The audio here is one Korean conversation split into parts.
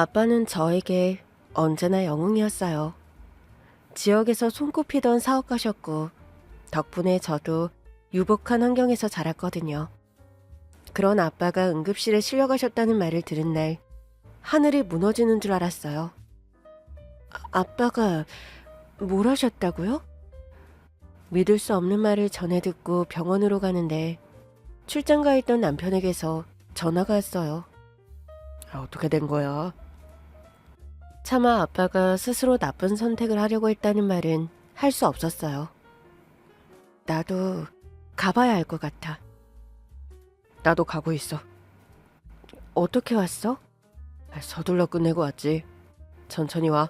아빠는 저에게 언제나 영웅이었어요. 지역에서 손꼽히던 사업가셨고, 덕분에 저도 유복한 환경에서 자랐거든요. 그런 아빠가 응급실에 실려가셨다는 말을 들은 날, 하늘이 무너지는 줄 알았어요. 아빠가 뭘 하셨다고요? 믿을 수 없는 말을 전해 듣고 병원으로 가는데, 출장 가 있던 남편에게서 전화가 왔어요. 어떻게 된 거야? 차마 아빠가 스스로 나쁜 선택을 하려고 했다는 말은 할 수 없었어요. 나도 가봐야 할 것 같아. 나도 가고 있어. 어떻게 왔어? 서둘러 끝내고 왔지. 천천히 와.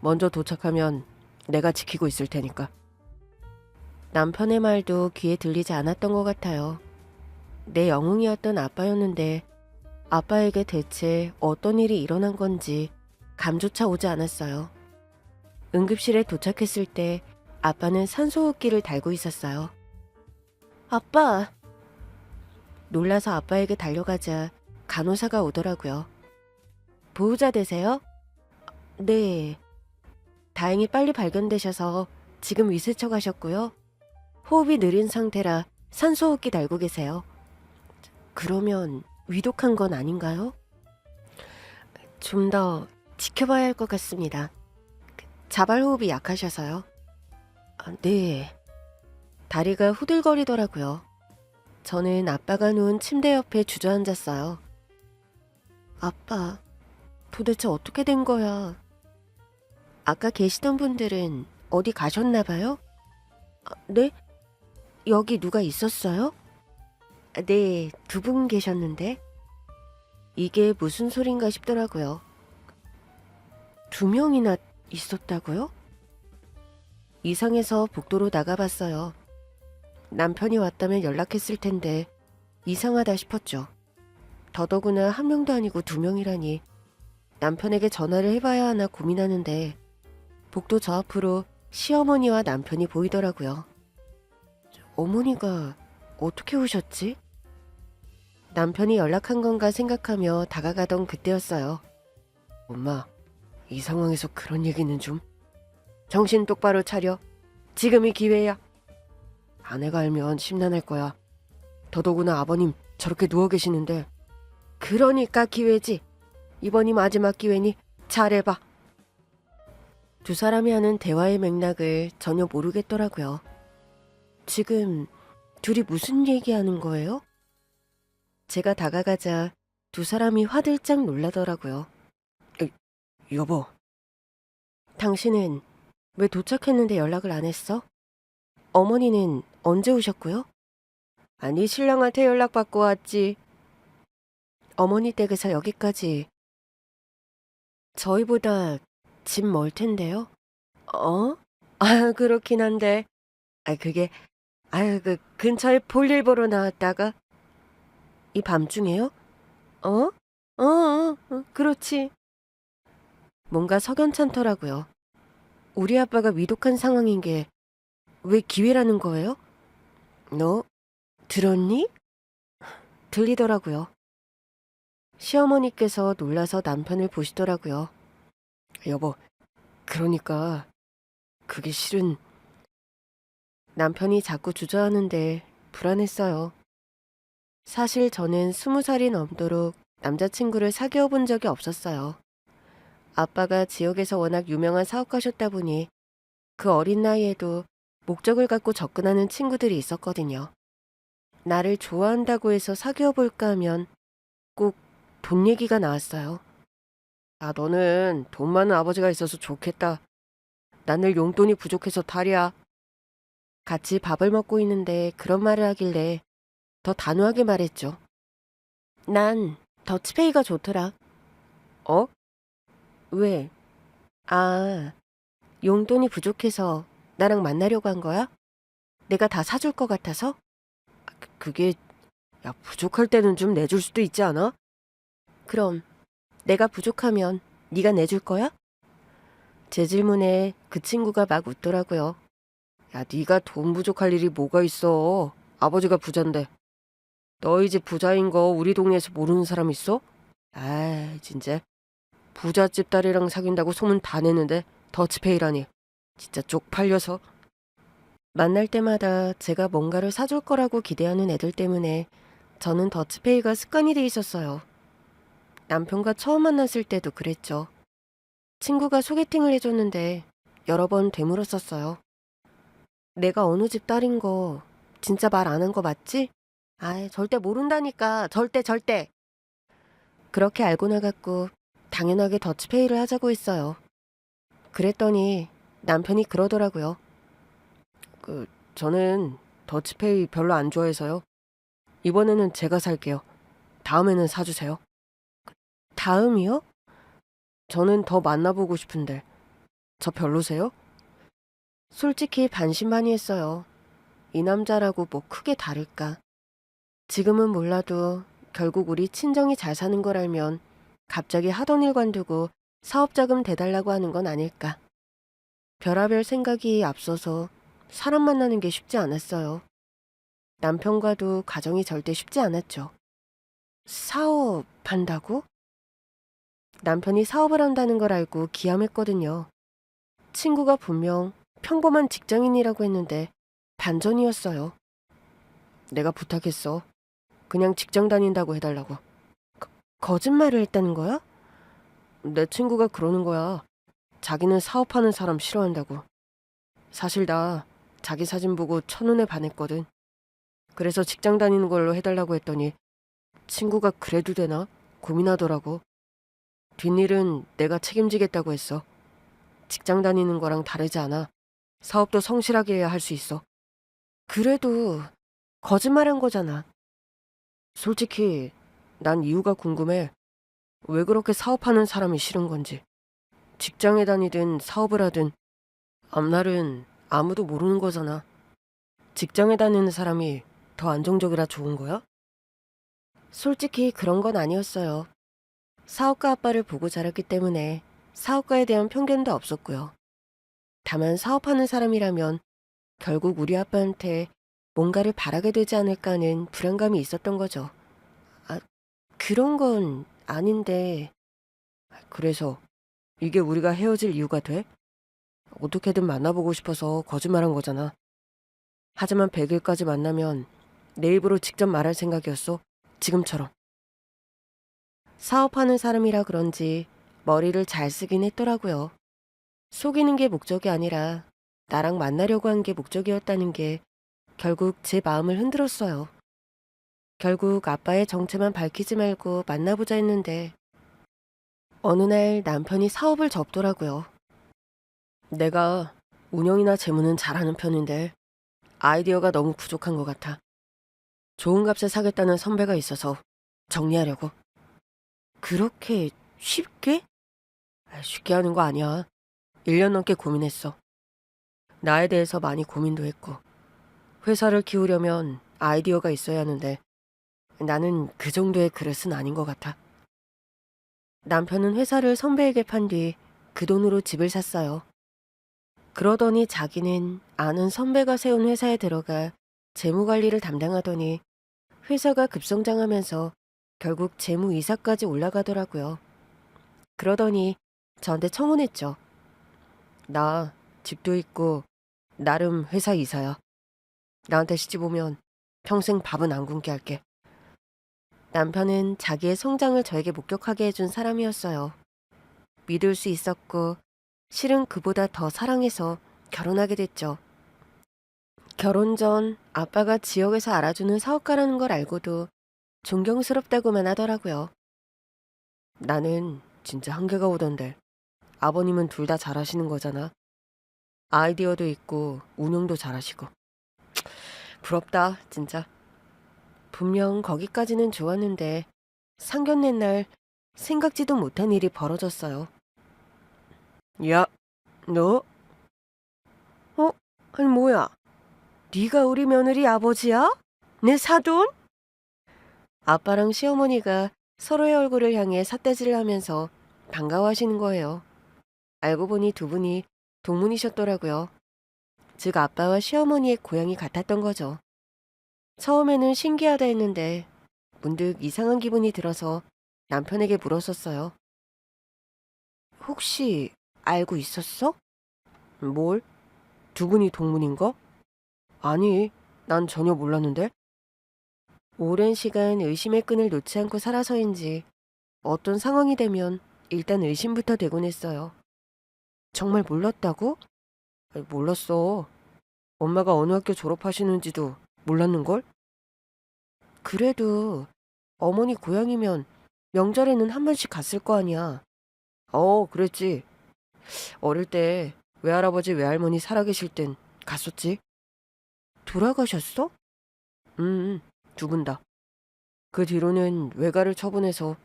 먼저 도착하면 내가 지키고 있을 테니까. 남편의 말도 귀에 들리지 않았던 것 같아요. 내 영웅이었던 아빠였는데 아빠에게 대체 어떤 일이 일어난 건지 감조차 오지 않았어요. 응급실에 도착했을 때 아빠는 산소호흡기를 달고 있었어요. 아빠! 놀라서 아빠에게 달려가자 간호사가 오더라고요. 보호자 되세요? 네. 다행히 빨리 발견되셔서 지금 위세처 가셨고요. 호흡이 느린 상태라 산소호흡기 달고 계세요. 그러면 위독한 건 아닌가요? 좀 더 지켜봐야 할 것 같습니다. 자발호흡이 약하셔서요. 네. 다리가 후들거리더라고요. 저는 아빠가 누운 침대 옆에 주저앉았어요. 아빠, 도대체 어떻게 된 거야? 아까 계시던 분들은 어디 가셨나 봐요? 네? 여기 누가 있었어요? 네, 두 분 계셨는데. 이게 무슨 소린가 싶더라고요. 두 명이나 있었다고요? 이상해서 복도로 나가봤어요. 남편이 왔다면 연락했을 텐데 이상하다 싶었죠. 더더구나 한 명도 아니고 두 명이라니. 남편에게 전화를 해봐야 하나 고민하는데 복도 저 앞으로 시어머니와 남편이 보이더라고요. 어머니가 어떻게 오셨지? 남편이 연락한 건가 생각하며 다가가던 그때였어요. 엄마, 이 상황에서 그런 얘기는 좀. 정신 똑바로 차려. 지금이 기회야. 아내가 알면 심란할 거야. 더더구나 아버님 저렇게 누워 계시는데. 그러니까 기회지. 이번이 마지막 기회니 잘해봐. 두 사람이 하는 대화의 맥락을 전혀 모르겠더라고요. 지금 둘이 무슨 얘기하는 거예요? 제가 다가가자 두 사람이 화들짝 놀라더라고요. 여보. 당신은 왜 도착했는데 연락을 안 했어? 어머니는 언제 오셨고요? 아니, 신랑한테 연락받고 왔지. 어머니 댁에서 여기까지. 저희보다 집 멀 텐데요? 어? 그렇긴 한데. 그게, 그 근처에 볼일 보러 나왔다가. 이 밤중에요? 그렇지. 뭔가 석연찮더라고요. 우리 아빠가 위독한 상황인 게 왜 기회라는 거예요? 너 들었니? 들리더라고요. 시어머니께서 놀라서 남편을 보시더라고요. 여보, 그러니까 그게 실은. 남편이 자꾸 주저하는데 불안했어요. 사실 저는 20살이 넘도록 남자친구를 사귀어 본 적이 없었어요. 아빠가 지역에서 워낙 유명한 사업가셨다 보니 그 어린 나이에도 목적을 갖고 접근하는 친구들이 있었거든요. 나를 좋아한다고 해서 사귀어 볼까 하면 꼭 돈 얘기가 나왔어요. 너는 돈 많은 아버지가 있어서 좋겠다. 난 늘 용돈이 부족해서 탈이야. 같이 밥을 먹고 있는데 그런 말을 하길래 더 단호하게 말했죠. 난 더치페이가 좋더라. 어? 왜? 용돈이 부족해서 나랑 만나려고 한 거야? 내가 다 사줄 것 같아서? 그게, 부족할 때는 좀 내줄 수도 있지 않아? 그럼 내가 부족하면 네가 내줄 거야? 제 질문에 그 친구가 막 웃더라고요. 네가 돈 부족할 일이 뭐가 있어. 아버지가 부잔데. 너희 집 부자인 거 우리 동네에서 모르는 사람 있어? 진짜. 부잣집 딸이랑 사귄다고 소문 다 내는데 더치페이라니. 진짜 쪽팔려서. 만날 때마다 제가 뭔가를 사줄 거라고 기대하는 애들 때문에 저는 더치페이가 습관이 돼 있었어요. 남편과 처음 만났을 때도 그랬죠. 친구가 소개팅을 해줬는데 여러 번 되물었었어요. 내가 어느 집 딸인 거 진짜 말 안 한 거 맞지? 아이, 절대 모른다니까. 절대. 그렇게 알고 나갔고 당연하게 더치페이를 하자고 했어요. 그랬더니 남편이 그러더라고요. 저는 더치페이 별로 안 좋아해서요. 이번에는 제가 살게요. 다음에는 사주세요. 다음이요? 저는 더 만나보고 싶은데. 저 별로세요? 솔직히 반신반의했어요. 이 남자라고 뭐 크게 다를까. 지금은 몰라도 결국 우리 친정이 잘 사는 걸 알면 갑자기 하던 일 관두고 사업자금 대달라고 하는 건 아닐까. 별하별 생각이 앞서서 사람 만나는 게 쉽지 않았어요. 남편과도 가정이 절대 쉽지 않았죠. 사업한다고? 남편이 사업을 한다는 걸 알고 기함했거든요. 친구가 분명 평범한 직장인이라고 했는데 반전이었어요. 내가 부탁했어. 그냥 직장 다닌다고 해달라고. 거짓말을 했다는 거야? 내 친구가 그러는 거야. 자기는 사업하는 사람 싫어한다고. 사실 나 자기 사진 보고 첫눈에 반했거든. 그래서 직장 다니는 걸로 해달라고 했더니 친구가 그래도 되나? 고민하더라고. 뒷일은 내가 책임지겠다고 했어. 직장 다니는 거랑 다르지 않아. 사업도 성실하게 해야 할 수 있어. 그래도 거짓말한 거잖아. 솔직히 난 이유가 궁금해. 왜 그렇게 사업하는 사람이 싫은 건지. 직장에 다니든 사업을 하든 앞날은 아무도 모르는 거잖아. 직장에 다니는 사람이 더 안정적이라 좋은 거야? 솔직히 그런 건 아니었어요. 사업가 아빠를 보고 자랐기 때문에 사업가에 대한 편견도 없었고요. 다만 사업하는 사람이라면 결국 우리 아빠한테 뭔가를 바라게 되지 않을까 하는 불안감이 있었던 거죠. 아, 그런 건 아닌데. 그래서 이게 우리가 헤어질 이유가 돼? 어떻게든 만나보고 싶어서 거짓말한 거잖아. 하지만 100일까지 만나면 내 입으로 직접 말할 생각이었어. 지금처럼. 사업하는 사람이라 그런지 머리를 잘 쓰긴 했더라고요. 속이는 게 목적이 아니라 나랑 만나려고 한 게 목적이었다는 게 결국 제 마음을 흔들었어요. 결국 아빠의 정체만 밝히지 말고 만나보자 했는데 어느 날 남편이 사업을 접더라고요. 내가 운영이나 재무는 잘하는 편인데 아이디어가 너무 부족한 것 같아. 좋은 값에 사겠다는 선배가 있어서 정리하려고. 그렇게 쉽게? 쉽게 하는 거 아니야. 1년 넘게 고민했어. 나에 대해서 많이 고민도 했고. 회사를 키우려면 아이디어가 있어야 하는데 나는 그 정도의 그릇은 아닌 것 같아. 남편은 회사를 선배에게 판 뒤 그 돈으로 집을 샀어요. 그러더니 자기는 아는 선배가 세운 회사에 들어가 재무관리를 담당하더니 회사가 급성장하면서 결국 재무이사까지 올라가더라고요. 그러더니 저한테 청혼했죠. 나 집도 있고 나름 회사 이사야. 나한테 시집 오면 평생 밥은 안 굶게 할게. 남편은 자기의 성장을 저에게 목격하게 해준 사람이었어요. 믿을 수 있었고 실은 그보다 더 사랑해서 결혼하게 됐죠. 결혼 전 아빠가 지역에서 알아주는 사업가라는 걸 알고도 존경스럽다고만 하더라고요. 나는 진짜 한계가 오던데 아버님은 둘 다 잘하시는 거잖아. 아이디어도 있고 운영도 잘하시고. 부럽다 진짜. 분명 거기까지는 좋았는데 상견례 날 생각지도 못한 일이 벌어졌어요. 야, 너? 아니 뭐야? 네가 우리 며느리 아버지야? 내 사돈? 아빠랑 시어머니가 서로의 얼굴을 향해 삿대질을 하면서 반가워하시는 거예요. 알고 보니 두 분이 동문이셨더라고요. 즉 아빠와 시어머니의 고향이 같았던 거죠. 처음에는 신기하다 했는데 문득 이상한 기분이 들어서 남편에게 물었었어요. 혹시 알고 있었어? 뭘? 두 분이 동문인 거? 아니, 난 전혀 몰랐는데. 오랜 시간 의심의 끈을 놓지 않고 살아서인지 어떤 상황이 되면 일단 의심부터 되곤 했어요. 정말 몰랐다고? 아니, 몰랐어. 엄마가 어느 학교 졸업하시는지도 몰랐는걸? 그래도 어머니 고향이면 명절에는 한 번씩 갔을 거 아니야. 그랬지. 어릴 때 외할아버지 외할머니 살아계실 땐 갔었지. 돌아가셨어? 두 분 다. 그 뒤로는 외가를 처분해서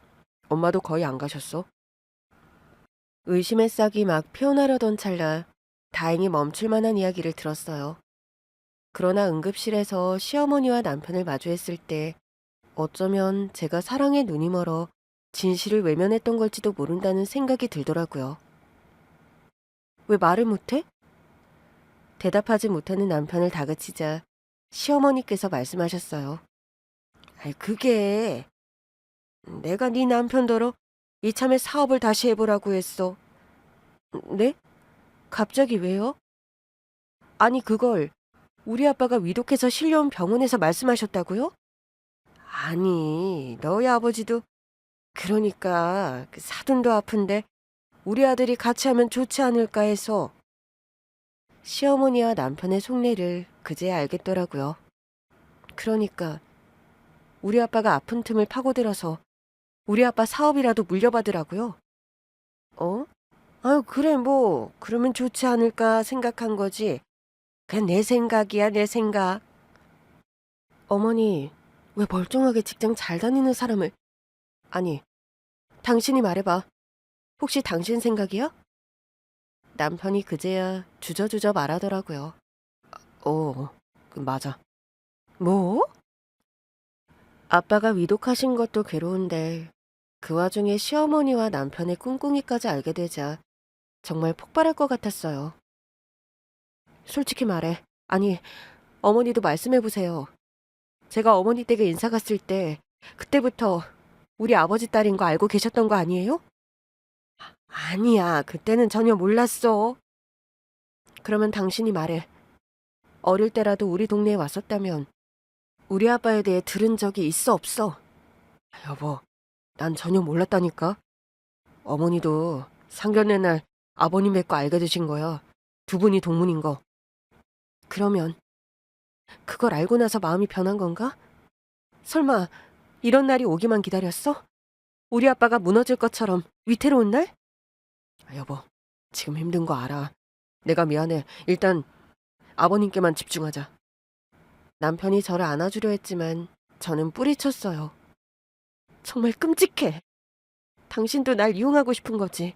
엄마도 거의 안 가셨어. 의심의 싹이 막 피어나려던 찰나 다행히 멈출 만한 이야기를 들었어요. 그러나 응급실에서 시어머니와 남편을 마주했을 때 어쩌면 제가 사랑에 눈이 멀어 진실을 외면했던 걸지도 모른다는 생각이 들더라고요. 왜 말을 못해? 대답하지 못하는 남편을 다그치자 시어머니께서 말씀하셨어요. 아이, 그게 내가 네 남편더러 이참에 사업을 다시 해보라고 했어. 네? 갑자기 왜요? 아니, 그걸 우리 아빠가 위독해서 실려온 병원에서 말씀하셨다고요? 아니, 너희 아버지도 그러니까 그 사돈도 아픈데 우리 아들이 같이 하면 좋지 않을까 해서. 시어머니와 남편의 속내를 그제야 알겠더라고요. 그러니까 우리 아빠가 아픈 틈을 파고들어서 우리 아빠 사업이라도 물려받으라고요. 어? 아유, 그래, 뭐 그러면 좋지 않을까 생각한 거지. 그냥 내 생각이야, 내 생각. 어머니, 왜 멀쩡하게 직장 잘 다니는 사람을. 아니, 당신이 말해봐. 혹시 당신 생각이야? 남편이 그제야 주저주저 말하더라고요. 맞아. 뭐? 아빠가 위독하신 것도 괴로운데 그 와중에 시어머니와 남편의 꿍꿍이까지 알게 되자 정말 폭발할 것 같았어요. 솔직히 말해. 아니, 어머니도 말씀해보세요. 제가 어머니 댁에 인사 갔을 때 그때부터 우리 아버지 딸인 거 알고 계셨던 거 아니에요? 아니야, 그때는 전혀 몰랐어. 그러면 당신이 말해. 어릴 때라도 우리 동네에 왔었다면 우리 아빠에 대해 들은 적이 있어, 없어? 여보, 난 전혀 몰랐다니까. 어머니도 상견례 날 아버님 뵙고 알게 되신 거야. 두 분이 동문인 거. 그러면 그걸 알고 나서 마음이 변한 건가? 설마 이런 날이 오기만 기다렸어? 우리 아빠가 무너질 것처럼 위태로운 날? 여보, 지금 힘든 거 알아. 내가 미안해. 일단 아버님께만 집중하자. 남편이 저를 안아주려 했지만 저는 뿌리쳤어요. 정말 끔찍해. 당신도 날 이용하고 싶은 거지.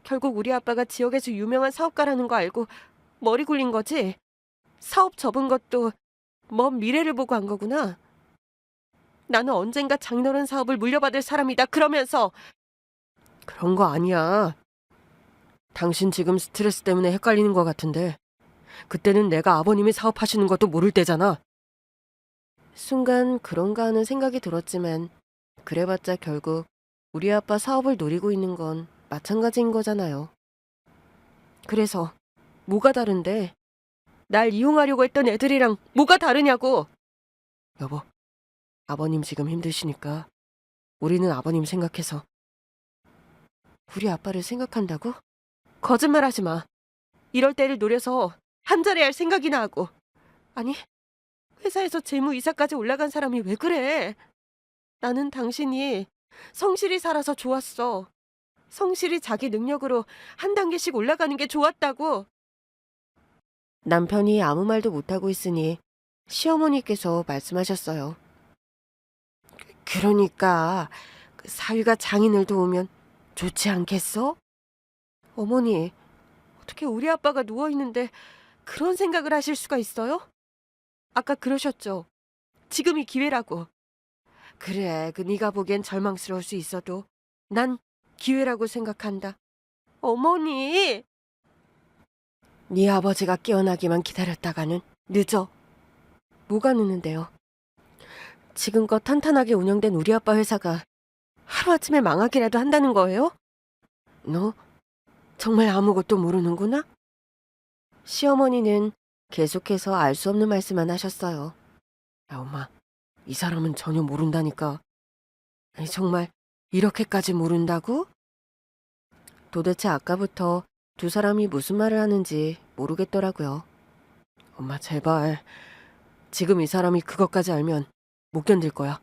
결국 우리 아빠가 지역에서 유명한 사업가라는 거 알고 머리 굴린 거지. 사업 접은 것도 먼 미래를 보고 한 거구나. 나는 언젠가 장인어른 사업을 물려받을 사람이다 그러면서. 그런 거 아니야. 당신 지금 스트레스 때문에 헷갈리는 것 같은데 그때는 내가 아버님이 사업하시는 것도 모를 때잖아. 순간 그런가 하는 생각이 들었지만 그래봤자 결국 우리 아빠 사업을 노리고 있는 건 마찬가지인 거잖아요. 그래서 뭐가 다른데? 날 이용하려고 했던 애들이랑 뭐가 다르냐고. 여보, 아버님 지금 힘드시니까 우리는 아버님 생각해서. 우리 아빠를 생각한다고? 거짓말하지 마. 이럴 때를 노려서 한 자리 할 생각이나 하고. 아니, 회사에서 재무이사까지 올라간 사람이 왜 그래? 나는 당신이 성실히 살아서 좋았어. 성실히 자기 능력으로 한 단계씩 올라가는 게 좋았다고. 남편이 아무 말도 못하고 있으니 시어머니께서 말씀하셨어요. 그러니까 그 사위가 장인을 도우면 좋지 않겠어? 어머니, 어떻게 우리 아빠가 누워있는데 그런 생각을 하실 수가 있어요? 아까 그러셨죠? 지금이 기회라고. 그래, 그 네가 보기엔 절망스러울 수 있어도 난 기회라고 생각한다. 어머니! 네 아버지가 깨어나기만 기다렸다가는 늦어. 뭐가 늦는데요? 지금껏 탄탄하게 운영된 우리 아빠 회사가 하루아침에 망하기라도 한다는 거예요? 너 정말 아무것도 모르는구나? 시어머니는 계속해서 알 수 없는 말씀만 하셨어요. 야, 엄마, 이 사람은 전혀 모른다니까. 아니, 정말 이렇게까지 모른다고? 도대체 아까부터 두 사람이 무슨 말을 하는지 모르겠더라고요. 엄마, 제발. 지금 이 사람이 그것까지 알면 못 견딜 거야.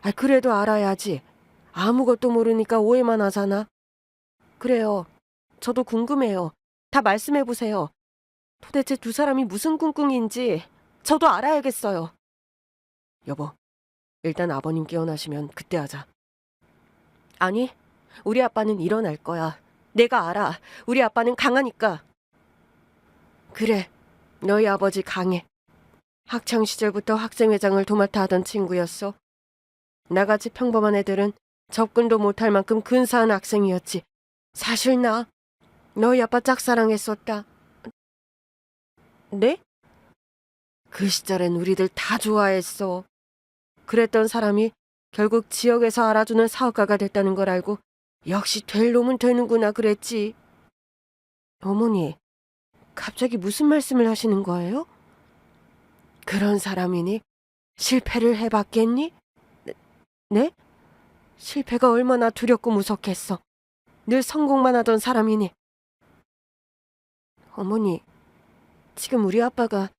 아, 그래도 알아야지. 아무것도 모르니까 오해만 하잖아. 그래요. 저도 궁금해요. 다 말씀해보세요. 도대체 두 사람이 무슨 꿍꿍인지 저도 알아야겠어요. 여보, 일단 아버님 깨어나시면 그때 하자. 아니, 우리 아빠는 일어날 거야. 내가 알아. 우리 아빠는 강하니까. 그래, 너희 아버지 강해. 학창시절부터 학생회장을 도맡아 하던 친구였어. 나같이 평범한 애들은 접근도 못할 만큼 근사한 학생이었지. 사실 나 너희 아빠 짝사랑했었다. 네? 그 시절엔 우리들 다 좋아했어. 그랬던 사람이 결국 지역에서 알아주는 사업가가 됐다는 걸 알고 역시 될 놈은 되는구나 그랬지. 어머니, 갑자기 무슨 말씀을 하시는 거예요? 그런 사람이니 실패를 해봤겠니? 네? 실패가 얼마나 두렵고 무섭겠어. 늘 성공만 하던 사람이니. 어머니, 지금 우리 아빠가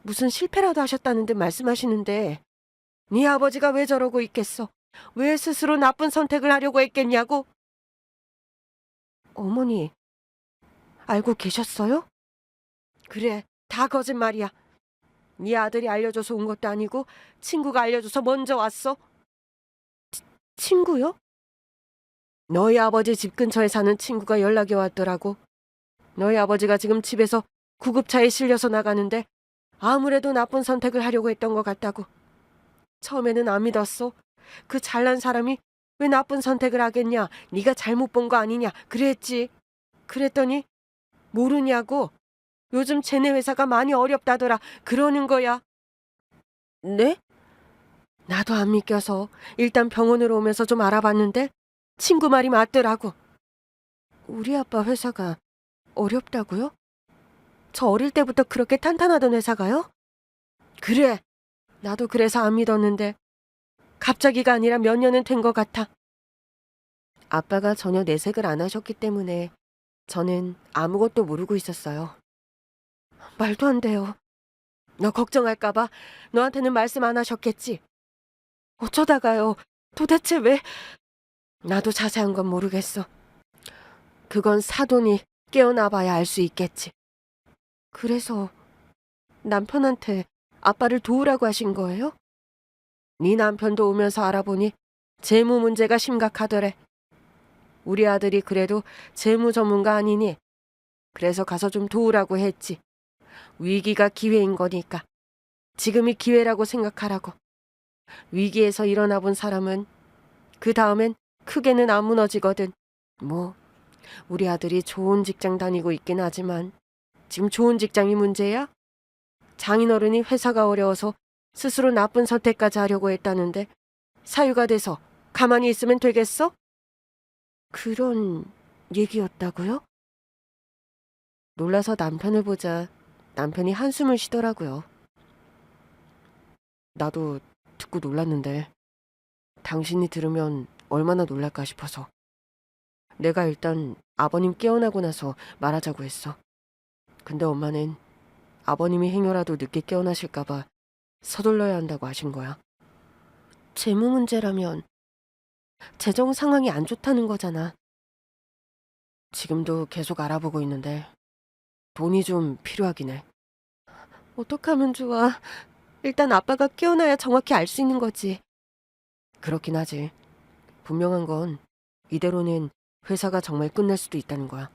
무슨 실패라도 하셨다는 듯 말씀하시는데 네 아버지가 왜 저러고 있겠어? 왜 스스로 나쁜 선택을 하려고 했겠냐고? 어머니, 알고 계셨어요? 그래, 다 거짓말이야. 네 아들이 알려줘서 온 것도 아니고 친구가 알려줘서 먼저 왔어. 친구요? 너희 아버지 집 근처에 사는 친구가 연락이 왔더라고. 너희 아버지가 지금 집에서 구급차에 실려서 나가는데 아무래도 나쁜 선택을 하려고 했던 것 같다고. 처음에는 안 믿었어. 그 잘난 사람이 왜 나쁜 선택을 하겠냐? 네가 잘못 본 거 아니냐? 그랬지. 그랬더니 모르냐고. 요즘 쟤네 회사가 많이 어렵다더라. 그러는 거야. 네? 나도 안 믿겨서 일단 병원으로 오면서 좀 알아봤는데 친구 말이 맞더라고. 우리 아빠 회사가 어렵다고요? 저 어릴 때부터 그렇게 탄탄하던 회사가요? 그래. 나도 그래서 안 믿었는데 갑자기가 아니라 몇 년은 된 것 같아. 아빠가 전혀 내색을 안 하셨기 때문에 저는 아무것도 모르고 있었어요. 말도 안 돼요. 너 걱정할까 봐 너한테는 말씀 안 하셨겠지? 어쩌다가요. 도대체 왜? 나도 자세한 건 모르겠어. 그건 사돈이 깨어나 봐야 알 수 있겠지. 그래서 남편한테 아빠를 도우라고 하신 거예요? 네 남편도 오면서 알아보니 재무 문제가 심각하더래. 우리 아들이 그래도 재무 전문가 아니니 그래서 가서 좀 도우라고 했지. 위기가 기회인 거니까. 지금이 기회라고 생각하라고. 위기에서 일어나 본 사람은 그 다음엔 크게는 안 무너지거든. 뭐 우리 아들이 좋은 직장 다니고 있긴 하지만 지금 좋은 직장이 문제야? 장인어른이 회사가 어려워서 스스로 나쁜 선택까지 하려고 했다는데 사유가 돼서 가만히 있으면 되겠어? 그런 얘기였다고요? 놀라서 남편을 보자 남편이 한숨을 쉬더라고요. 나도 듣고 놀랐는데 당신이 들으면 얼마나 놀랄까 싶어서 내가 일단 아버님 깨어나고 나서 말하자고 했어. 근데 엄마는 아버님이 행여라도 늦게 깨어나실까봐 서둘러야 한다고 하신 거야. 재무 문제라면 재정 상황이 안 좋다는 거잖아. 지금도 계속 알아보고 있는데 돈이 좀 필요하긴 해. 어떡하면 좋아. 일단 아빠가 깨어나야 정확히 알 수 있는 거지. 그렇긴 하지. 분명한 건 이대로는 회사가 정말 끝날 수도 있다는 거야.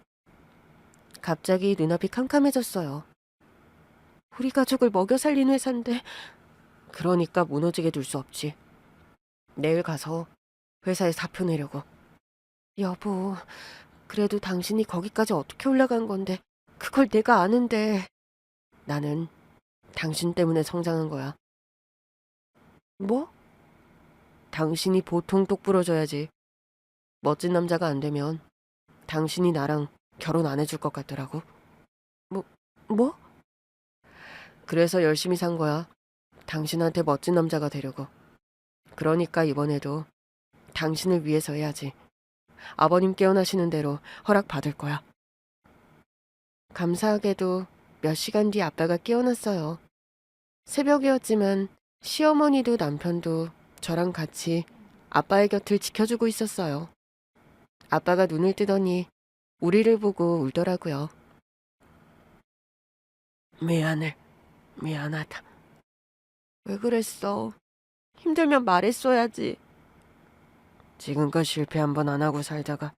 갑자기 눈앞이 캄캄해졌어요. 우리 가족을 먹여 살린 회사인데. 그러니까 무너지게 둘 수 없지. 내일 가서 회사에 사표 내려고. 여보, 그래도 당신이 거기까지 어떻게 올라간 건데 그걸 내가 아는데. 나는 당신 때문에 성장한 거야. 뭐? 당신이 보통 똑부러져야지. 멋진 남자가 안 되면 당신이 나랑 결혼 안 해줄 것 같더라고. 뭐, 뭐? 그래서 열심히 산 거야. 당신한테 멋진 남자가 되려고. 그러니까 이번에도 당신을 위해서 해야지. 아버님 깨어나시는 대로 허락 받을 거야. 감사하게도 몇 시간 뒤 아빠가 깨어났어요. 새벽이었지만 시어머니도 남편도 저랑 같이 아빠의 곁을 지켜주고 있었어요. 아빠가 눈을 뜨더니 우리를 보고 울더라고요. 미안해. 미안하다. 왜 그랬어? 힘들면 말했어야지. 지금껏 실패 한 번 안 하고 살다가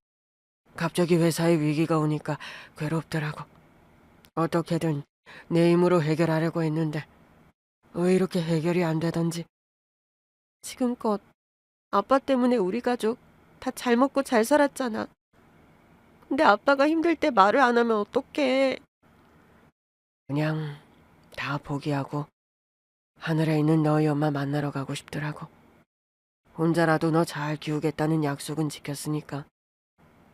갑자기 회사에 위기가 오니까 괴롭더라고. 어떻게든 내 힘으로 해결하려고 했는데 왜 이렇게 해결이 안 되던지. 지금껏 아빠 때문에 우리 가족 다 잘 먹고 잘 살았잖아. 근데 아빠가 힘들 때 말을 안 하면 어떡해. 그냥 다 포기하고 하늘에 있는 너희 엄마 만나러 가고 싶더라고. 혼자라도 너 잘 키우겠다는 약속은 지켰으니까.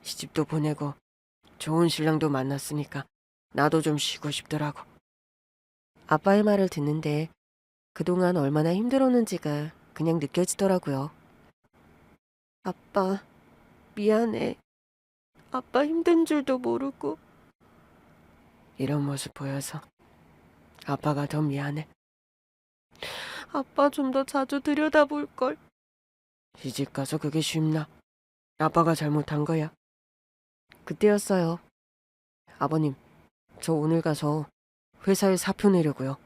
시집도 보내고 좋은 신랑도 만났으니까 나도 좀 쉬고 싶더라고. 아빠의 말을 듣는데 그동안 얼마나 힘들었는지가 그냥 느껴지더라고요. 아빠, 미안해. 아빠 힘든 줄도 모르고. 이런 모습 보여서 아빠가 더 미안해. 아빠 좀 더 자주 들여다볼걸. 시집 가서 그게 쉽나? 아빠가 잘못한 거야. 그때였어요. 아버님, 저 오늘 가서 회사에 사표 내려고요.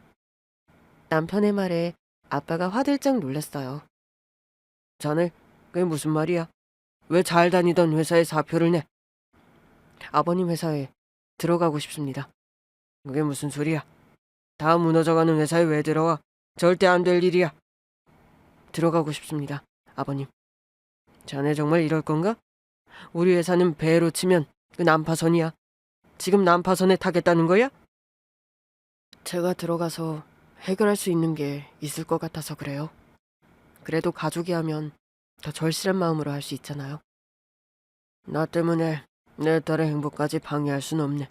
남편의 말에 아빠가 화들짝 놀랐어요. 자네, 그게 무슨 말이야? 왜 잘 다니던 회사에 사표를 내? 아버님 회사에 들어가고 싶습니다. 그게 무슨 소리야? 다 무너져가는 회사에 왜 들어와? 절대 안 될 일이야. 들어가고 싶습니다, 아버님. 자네 정말 이럴 건가? 우리 회사는 배로 치면 그 난파선이야. 지금 난파선에 타겠다는 거야? 제가 들어가서 해결할 수 있는 게 있을 것 같아서 그래요. 그래도 가족이 하면 더 절실한 마음으로 할 수 있잖아요. 나 때문에 내 딸의 행복까지 방해할 순 없네.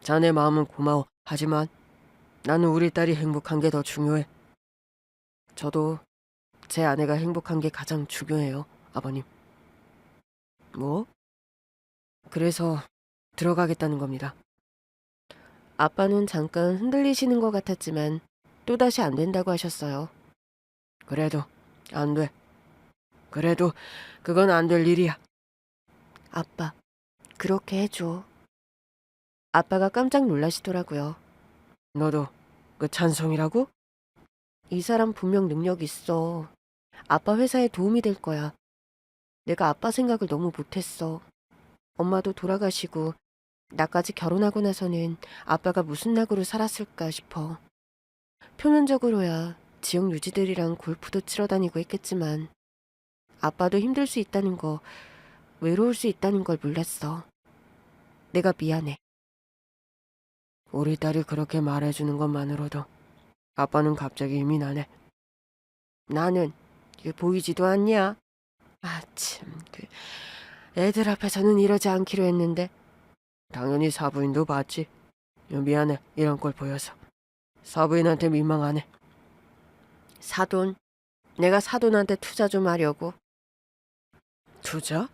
자네 마음은 고마워. 하지만 나는 우리 딸이 행복한 게 더 중요해. 저도 제 아내가 행복한 게 가장 중요해요, 아버님. 뭐? 그래서 들어가겠다는 겁니다. 아빠는 잠깐 흔들리시는 것 같았지만 또다시 안 된다고 하셨어요. 그래도 안 돼. 그래도 그건 안 될 일이야. 아빠, 그렇게 해줘. 아빠가 깜짝 놀라시더라고요. 너도 그 찬성이라고? 이 사람 분명 능력 있어. 아빠 회사에 도움이 될 거야. 내가 아빠 생각을 너무 못했어. 엄마도 돌아가시고 나까지 결혼하고 나서는 아빠가 무슨 낙으로 살았을까 싶어. 표면적으로야 지역 유지들이랑 골프도 치러 다니고 했겠지만 아빠도 힘들 수 있다는 거, 외로울 수 있다는 걸 몰랐어. 내가 미안해. 우리 딸이 그렇게 말해주는 것만으로도 아빠는 갑자기 힘이 나네. 나는 이게 보이지도 않냐? 아 참, 애들 앞에서는 이러지 않기로 했는데. 당연히 사부인도 봤지. 미안해, 이런 걸 보여서. 사부인한테 민망하네. 사돈? 내가 사돈한테 투자 좀 하려고. 투자?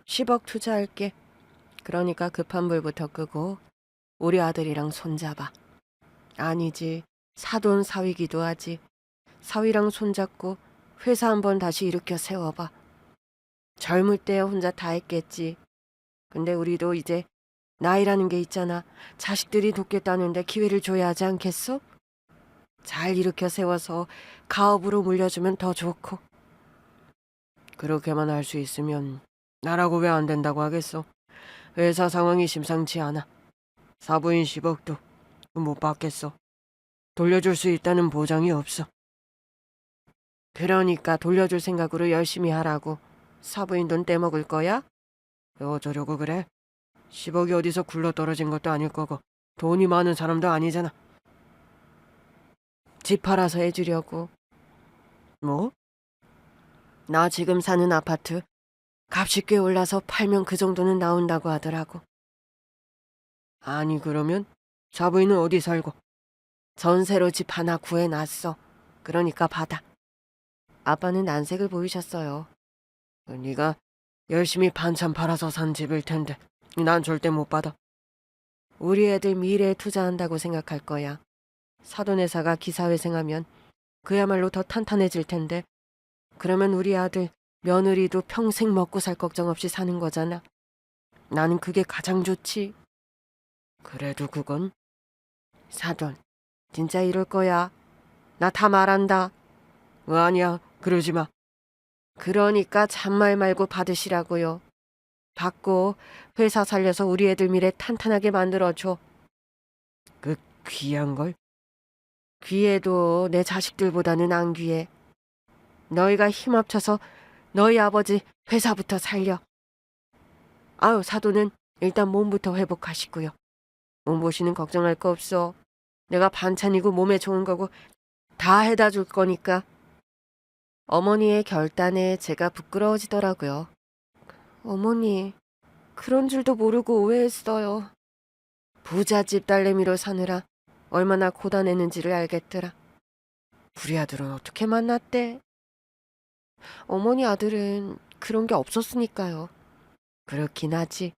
10억 투자할게. 그러니까 급한 불부터 끄고 우리 아들이랑 손잡아. 아니지, 사돈 사위기도 하지. 사위랑 손잡고 회사 한번 다시 일으켜 세워봐. 젊을 때 혼자 다 했겠지. 근데 우리도 이제 나이라는 게 있잖아. 자식들이 돕겠다는데 기회를 줘야 하지 않겠어? 잘 일으켜 세워서 가업으로 물려주면 더 좋고. 그렇게만 할 수 있으면 나라고 왜 안 된다고 하겠어. 회사 상황이 심상치 않아. 사부인 10억도 못 받겠어. 돌려줄 수 있다는 보장이 없어. 그러니까 돌려줄 생각으로 열심히 하라고. 사부인 돈 떼먹을 거야? 어쩌려고 그래? 10억이 어디서 굴러떨어진 것도 아닐 거고 돈이 많은 사람도 아니잖아. 집 팔아서 해주려고. 뭐? 나 지금 사는 아파트 값이 꽤 올라서 팔면 그 정도는 나온다고 하더라고. 아니, 그러면 자부인은 어디 살고? 전세로 집 하나 구해놨어. 그러니까 받아. 아빠는 난색을 보이셨어요. 네가 열심히 반찬 팔아서 산 집일 텐데 난 절대 못 받아. 우리 애들 미래에 투자한다고 생각할 거야. 사돈회사가 기사회생하면 그야말로 더 탄탄해질 텐데 그러면 우리 아들 며느리도 평생 먹고 살 걱정 없이 사는 거잖아. 나는 그게 가장 좋지. 그래도 그건 사돈 진짜 이럴 거야. 나 다 말한다. 아니야, 그러지 마. 그러니까 잔말 말고 받으시라고요. 받고 회사 살려서 우리 애들 미래 탄탄하게 만들어줘. 그 귀한 걸? 귀해도 내 자식들보다는 안 귀해. 너희가 힘 합쳐서 너희 아버지 회사부터 살려. 아유, 사돈은 일단 몸부터 회복하시고요. 몸보시는 걱정할 거 없어. 내가 반찬이고 몸에 좋은 거고 다 해다 줄 거니까. 어머니의 결단에 제가 부끄러워지더라고요. 어머니, 그런 줄도 모르고 오해했어요. 부잣집 딸내미로 사느라 얼마나 고단했는지를 알겠더라. 우리 아들은 어떻게 만났대? 어머니 아들은 그런 게 없었으니까요. 그렇긴 하지.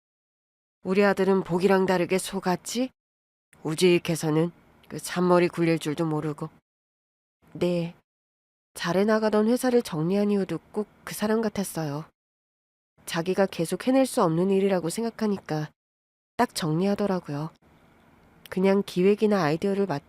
우리 아들은 복이랑 다르게 속았지? 우직해서는 그 잔머리 굴릴 줄도 모르고. 네, 잘해 나가던 회사를 정리한 이유도 꼭 그 사람 같았어요. 자기가 계속 해낼 수 없는 일이라고 생각하니까 딱 정리하더라고요. 그냥 기획이나 아이디어를 맡아